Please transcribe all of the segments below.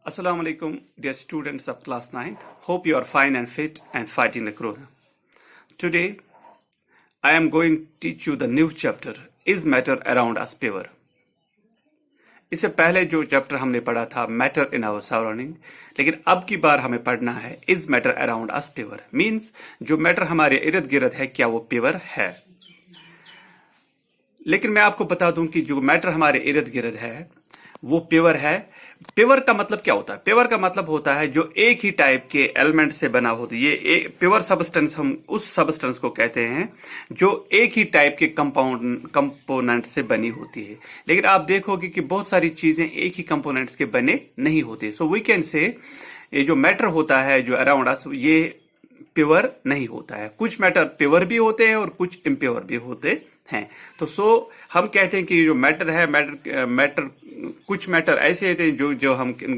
Assalamu alaikum, dear students of class 9th. Hope you are fine and fit and fighting the corona. Today, I am going to teach you the new chapter, Is Matter Around Us Pure? इससे पहले जो chapter हमने पढ़ा था matter in our surrounding, लेकिन अब की बार हमें पढ़ना है is matter around us pure. Means जो मैटर हमारे इर्द गिर्द है क्या वो प्योर है। लेकिन मैं आपको बता दूं कि जो मैटर हमारे इर्द गिर्द है वो प्योर है। प्योर का मतलब क्या होता है? प्योर का मतलब होता है जो एक ही टाइप के एलिमेंट से बना होता है। ये प्योर सब्सटेंस हम उस सब्सटेंस को कहते हैं जो एक ही टाइप के कंपोनेंट से बनी होती है। लेकिन आप देखोगे कि बहुत सारी चीजें एक ही कंपोनेंट्स के बने नहीं होते। सो वी कैन से ये जो मैटर होता है जो अराउंड अस ये प्योर नहीं होता है। कुछ मैटर प्योर भी होते हैं और कुछ इम्प्योर भी होते हैं। तो हम कहते हैं कि जो मैटर है मैटर कुछ मैटर ऐसे होते हैं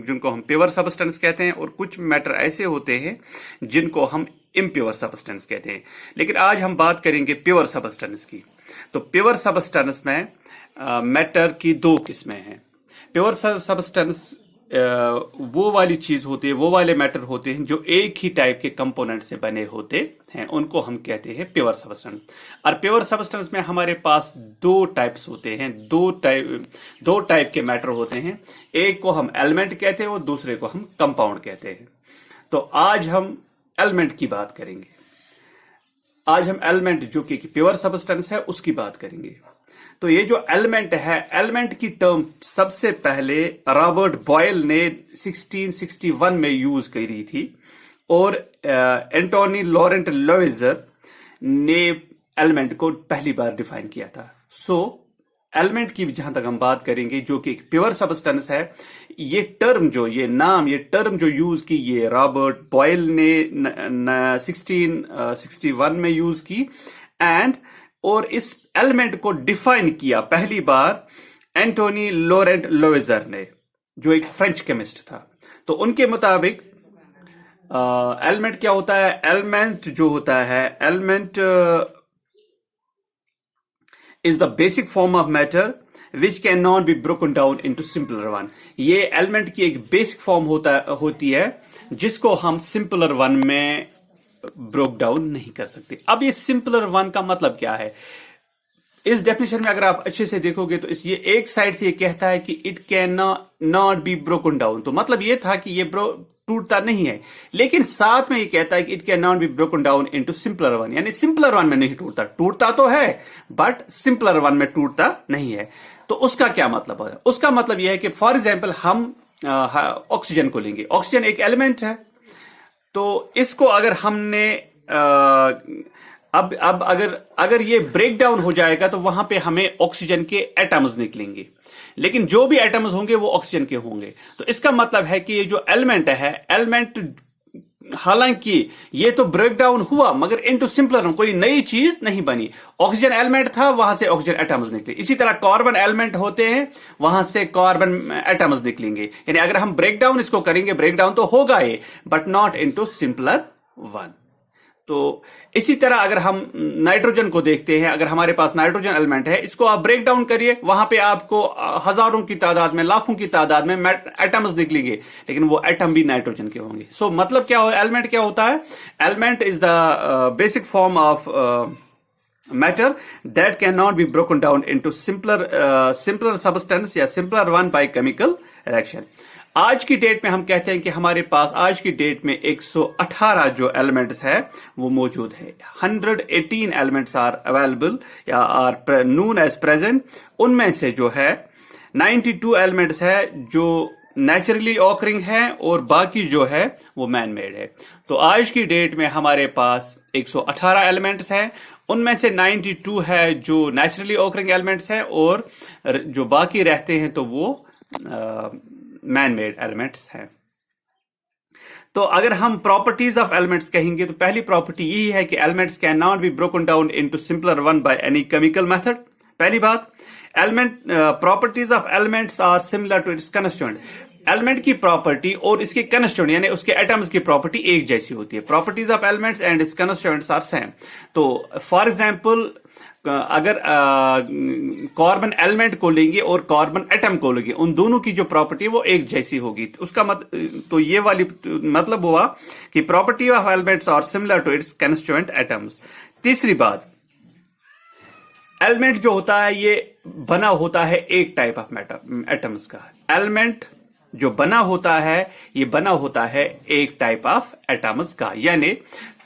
जिनको हम प्योर सब्सटेंस कहते हैं और कुछ मैटर ऐसे होते हैं जिनको हम इम्प्योर सब्सटेंस कहते हैं। लेकिन आज हम बात करेंगे प्योर सब्सटेंस की। तो प्योर सब्सटेंस में मैटर की दो किस्में हैं। प्योर सब्सटेंस वो वाली चीज होती है, वो वाले मैटर होते हैं जो एक ही टाइप के कंपोनेंट से बने होते हैं, उनको हम कहते हैं प्योर सब्सटेंस। और प्योर सब्सटेंस में हमारे पास दो टाइप्स होते हैं, दो टाइप के मैटर होते हैं। एक को हम एलिमेंट कहते हैं और दूसरे को हम कंपाउंड कहते हैं। तो आज हम एलिमेंट की बात करेंगे। आज हम एलिमेंट जो कि प्योर सब्सटेंस है उसकी बात करेंगे। तो ये जो एलिमेंट है, एलिमेंट की टर्म सबसे पहले रॉबर्ट बॉयल ने 1661 में यूज करी थी और एंटोनी लॉरेंट लवेजर ने एलिमेंट को पहली बार डिफाइन किया था। सो एलिमेंट की जहां तक हम बात करेंगे जो कि एक प्योर सब्सटेंस है, ये टर्म जो यूज की ये रॉबर्ट बॉयल ने 1661 में यूज की और इस एलिमेंट को डिफाइन किया पहली बार एंटोनी लॉरेंट लवेजर ने, जो एक फ्रेंच केमिस्ट था। तो उनके मुताबिक एलिमेंट क्या होता है? Element is the basic form of matter which cannot be broken down into simpler one। ये एलिमेंट की एक बेसिक फॉर्म होती है जिसको हम सिंपलर वन में ब्रोक डाउन नहीं कर सकते। अब ये सिंपलर वन का मतलब क्या है? इस डेफिनेशन में अगर आप अच्छे से देखोगे तो ये एक साइड से ये कहता है कि it can not be broken down. तो मतलब ये था कि ये टूटता नहीं है, लेकिन साथ में ये कहता है कि it can not be broken down into simpler one, यानी सिंपलर वन में नहीं टूटता तो है बट सिंपलर वन में टूटता नहीं है। तो उसका क्या मतलब है? उसका मतलब यह है कि फॉर एग्जाम्पल हम ऑक्सीजन को लेंगे। ऑक्सीजन एक एलिमेंट है। तो इसको अगर हमने अब अगर ये ब्रेक डाउन हो जाएगा तो वहां पे हमें ऑक्सीजन के एटम्स निकलेंगे, लेकिन जो भी एटम्स होंगे वो ऑक्सीजन के होंगे। तो इसका मतलब है कि ये जो एलिमेंट हालांकि ये तो ब्रेक डाउन हुआ मगर इनटू सिंपलर कोई नई चीज नहीं बनी। ऑक्सीजन एलिमेंट था, वहां से ऑक्सीजन एटम्स निकले। इसी तरह कार्बन एलिमेंट होते हैं, वहां से कार्बन एटम्स निकलेंगे। यानी अगर हम ब्रेक डाउन इसको करेंगे, ब्रेक डाउन तो होगा ये but not into simpler one. तो इसी तरह अगर हम नाइट्रोजन को देखते हैं, अगर हमारे पास नाइट्रोजन एलिमेंट है, इसको आप ब्रेक डाउन करिए, वहां पे आपको हजारों की तादाद में, लाखों की तादाद में एटम्स निकलेंगे, लेकिन वो एटम भी नाइट्रोजन के होंगे। सो मतलब क्या हो, एलिमेंट क्या होता है? Element is the basic form of matter that can not be broken down into simpler substance या simpler one by chemical reaction. आज की डेट में हम कहते हैं कि हमारे पास आज की डेट में 118 जो एलिमेंट्स है वो मौजूद है। 118 एलिमेंट्स आर अवेलेबल या आर नोन एज प्रेजेंट। उनमें से जो है 92 एलिमेंट्स है जो नेचुरली ऑकरिंग है और बाकी जो है वो मैन मेड है। तो आज की डेट में हमारे पास 118 एलिमेंट्स हैं, उनमें से 92 है जो नेचुरली ऑकरिंग एलिमेंट्स है और जो बाकी रहते हैं तो वो मैन मेड एलिमेंट्स हैं। तो अगर हम प्रॉपर्टीज ऑफ एलिमेंट्स कहेंगे तो पहली प्रॉपर्टी यही है कि elements can not be broken down into simpler one by any chemical method. पहली बात, properties of elements are similar to its constituent. Element की प्रॉपर्टी और इसके कंस्टिट्यूएंट यानी उसके एटम्स की प्रॉपर्टी एक जैसी होती है। Properties of elements and its constituents are same. तो फॉर एग्जांपल अगर कार्बन एलिमेंट को लेंगे और कार्बन एटम को लेंगे, उन दोनों की जो प्रॉपर्टी है वो एक जैसी होगी। उसका तो ये वाली मतलब हुआ कि property of elements are similar to its constituent atoms. तीसरी बात, एलिमेंट जो होता है ये बना होता है एक टाइप ऑफ एटम्स का। एलिमेंट जो बना होता है ये बना होता है एक टाइप ऑफ एटम्स का, यानी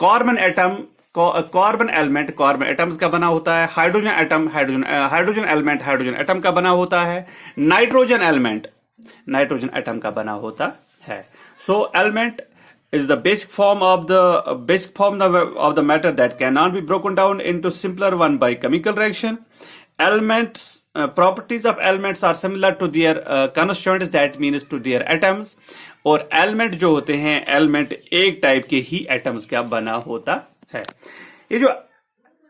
कार्बन एलिमेंट कार्बन एटम्स का बना होता है। Hydrogen atom hydrogen element hydrogen atom का बना होता है। नाइट्रोजन एलिमेंट नाइट्रोजन एटम का बना होता है। सो element is the basic form of the matter that cannot be broken down into simpler one by chemical reaction. Elements properties of elements are similar to their constituents, that means to their atoms. और element जो होते हैं element एक type के ही atoms का बना होता है। ये जो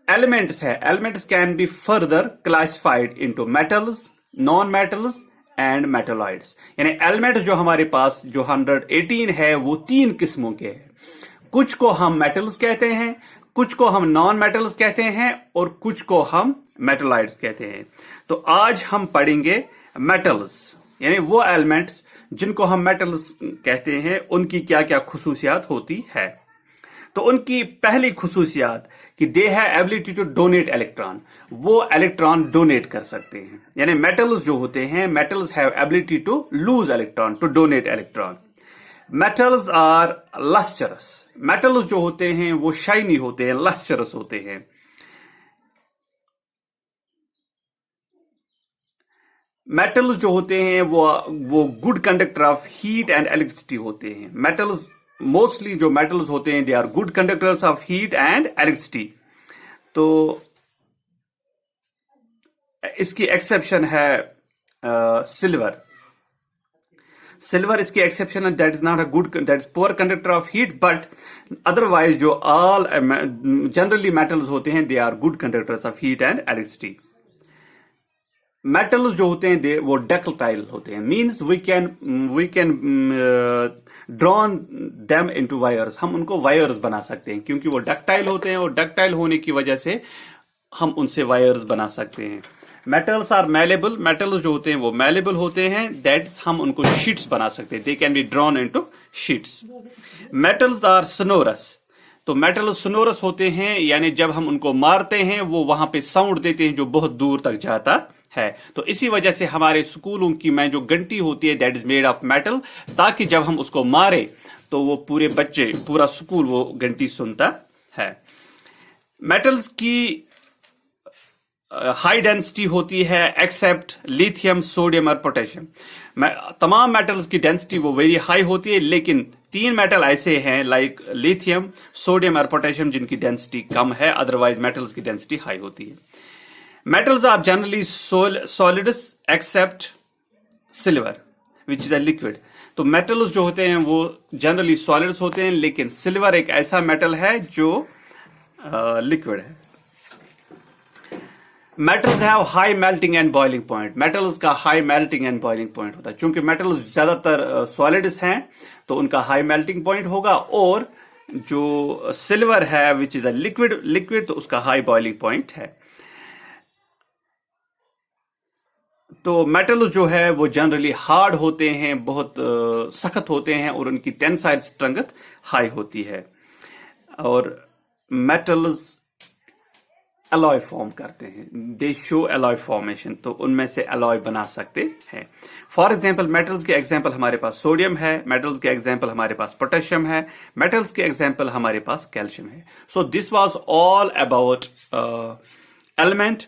elements है elements can be further classified into metals, non-metals and metalloids. यानी एलिमेंट जो हमारे पास जो 118 है वो 3 किस्मों के हैं। कुछ को हम मेटल्स कहते हैं, कुछ को हम नॉन मेटल्स कहते हैं और कुछ को हम मेटालॉइड्स कहते हैं। तो आज हम पढ़ेंगे मेटल्स, यानी वो एलिमेंट्स जिनको हम मेटल्स कहते हैं उनकी क्या क्या खुसूसियात होती है। तो उनकी पहली खुसूसियात कि they have ability to donate electron, वो इलेक्ट्रॉन डोनेट कर सकते हैं। यानी मेटल्स जो होते हैं metals have ability to lose electron, to donate electron. Metals are lustrous, metals जो होते हैं वो शाइनी होते हैं, लस्टरस होते हैं। मेटल्स जो होते हैं वो good conductor of heat and electricity होते हैं। मेटल्स मोस्टली जो मेटल्स होते हैं they are good conductors of heat and electricity. तो इसकी एक्सेप्शन है सिल्वर। सिल्वर इसकी एक्सेप्शन है, that is not a good, that is poor conductor of heat, but otherwise जो ऑल जनरली मेटल्स होते हैं they are good conductors of heat and electricity. Metals जो होते हैं वो डक्टाइल होते हैं, means we can drawn them into wires, हम उनको वायर्स बना सकते हैं क्योंकि वो डक्टाइल होते हैं और डक्टाइल होने की वजह से हम उनसे वायर्स बना सकते हैं। मेटल्स आर मैलेबल, मेटल्स जो होते हैं वो मैलेबल होते हैं, दैट्स हम उनको शीट्स बना सकते हैं, they can be drawn into sheets. Metals are sonorous, तो मेटल सोनोरस होते हैं यानी जब हम उनको मारते हैं वो वहां पे साउंड देते हैं जो बहुत दूर तक जाता है। तो इसी वजह से हमारे स्कूलों की में जो घंटी होती है that is made of metal, ताकि जब हम उसको मारे तो वो पूरा स्कूल वो घंटी सुनता है। मेटल्स की हाई डेंसिटी होती है एक्सेप्ट लिथियम, सोडियम और पोटेशियम। तमाम मेटल्स की डेंसिटी वो वेरी हाई होती है, लेकिन 3 मेटल ऐसे हैं लाइक लिथियम, सोडियम और पोटेशियम जिनकी डेंसिटी कम है, अदरवाइज मेटल्स की डेंसिटी हाई होती है। Metals are generally solids except silver, which is a liquid. तो metals जो होते हैं वो generally solids होते हैं, लेकिन सिल्वर एक ऐसा मेटल है जो लिक्विड है। Metals have high melting and boiling point. Metals का high melting and boiling point होता है, चूंकि metals ज्यादातर solids हैं तो उनका high melting point होगा, और जो सिल्वर है which is a liquid तो उसका high boiling point है। तो मेटल जो है वो जनरली हार्ड होते हैं, बहुत सख्त होते हैं और उनकी टेंसाइल स्ट्रेंथ हाई होती है। और मेटल्स अलॉय फॉर्म करते हैं, दे शो अलॉय फॉर्मेशन, तो उनमें से अलॉय बना सकते हैं। फॉर एग्जांपल मेटल्स के एग्जांपल हमारे पास सोडियम है, मेटल्स के एग्जांपल हमारे पास पोटेशियम है, मेटल्स के एग्जांपल हमारे पास कैल्शियम है। So this was all about element.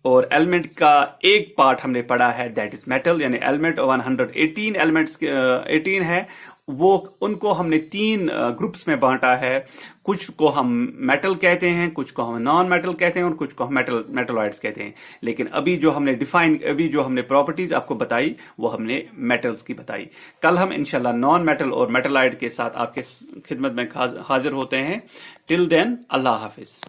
और एलिमेंट का एक पार्ट हमने पढ़ा है दैट इज मेटल, यानी एलिमेंट 118 एलिमेंट्स 18 है, वो उनको हमने 3 ग्रुप्स में बांटा है। कुछ को हम मेटल कहते हैं, कुछ को हम नॉन मेटल कहते हैं और कुछ को हम मेटलॉइड्स कहते हैं। लेकिन अभी जो हमने प्रॉपर्टीज आपको बताई वो हमने मेटल्स की बताई। कल हम इंशाल्लाह नॉन मेटल और मेटलॉइड के साथ आपके खिदमत में हाजिर होते हैं। टिल देन अल्लाह हाफिज।